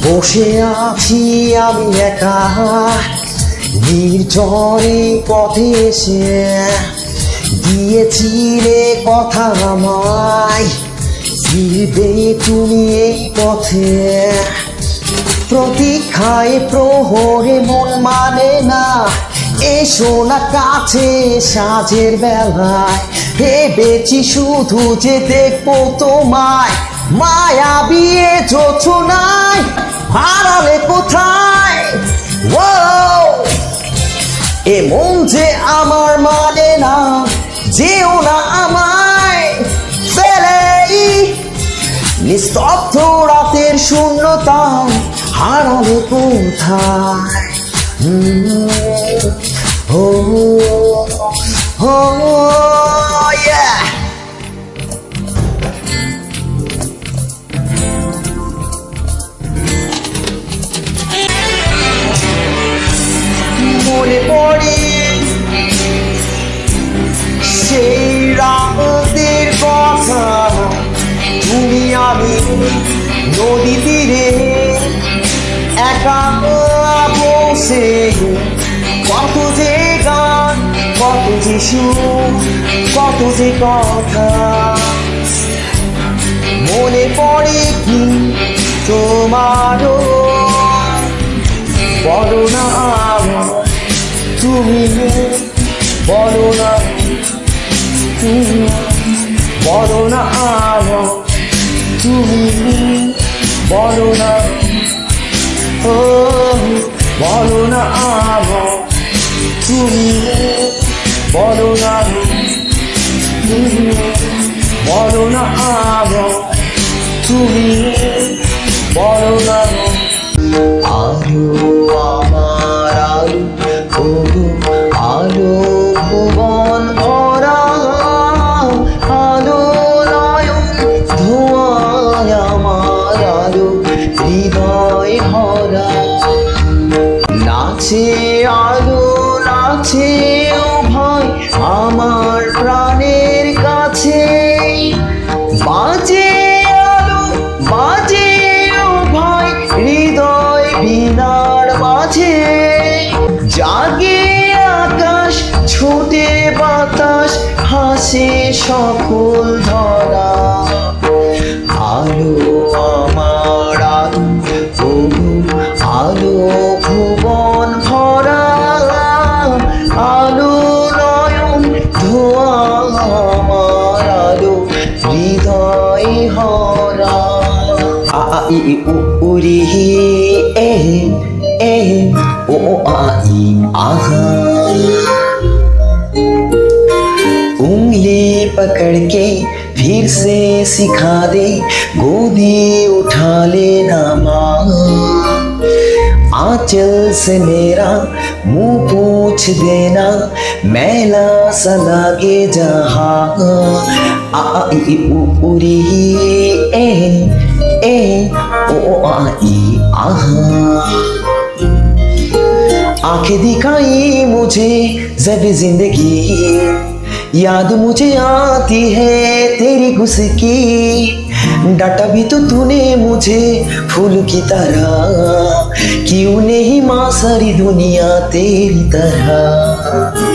বসে আছি আমি একা নির্জনে পথে এসে দিয়েছিলে কথা আমায় ফিরবে তুমি এই পথে প্রতীক্ষায় প্রহরে মন মানে না এসো না কাছে সাজের বেলায় ভেবেছি শুধু যে দেখবো তোমায় মায়াবী যোচনায় হারালে কোথায় ও এ মন যে আমার মানে না যেও না আমায় ফেলেই নিস্তব্ধ রাতের শূন্যতা হারালে কোথায় ও ও yeah মনে পড়ে সেই রাতের কথা তুমি আমি নদী তীরে একা বসে কত যে গান কত যে সুর কত যে কথা মনে পড়ে কি তোমারও বলো না তুমি বলো না তুমি বলো না তুমি বলো না ও বলো না তুমি বলো না তুমি বলো না তুমি বলো না আলো আমার আলো ওগো আলো ভুবন ভরা আলো নয়ন ধোঁয়ায় আমার আলো হৃদয় ভরা নাচে আলো নাচে ও ভাই আমার প্রাণের কাছে বাজে আলো বাজে ও ভাই হৃদয় বিনার মাঝে জাগে আকাশ ছোটে বাতাস হাসে সকল ধরা আলো আমার আলো আলো ভুবন ভরা আলো নয়ন ধোয়া আমার আলো হৃদয় হরা আ ই উ রি এ ए ओ आ ई आहा उंगली पकड़ के फिर से सिखा दे गोदी उठा लेना माँ आंचल से मेरा मुंह पूछ देना मैला सा लागे जहाँ आ ई उ री ए ओ आ ई आहा आंखें दिखाई मुझे जब जिंदगी याद मुझे आती है तेरी गुस्की डांटा भी तो तूने मुझे फूल की तरह क्यों नहीं माँ सारी दुनिया तेरी तरह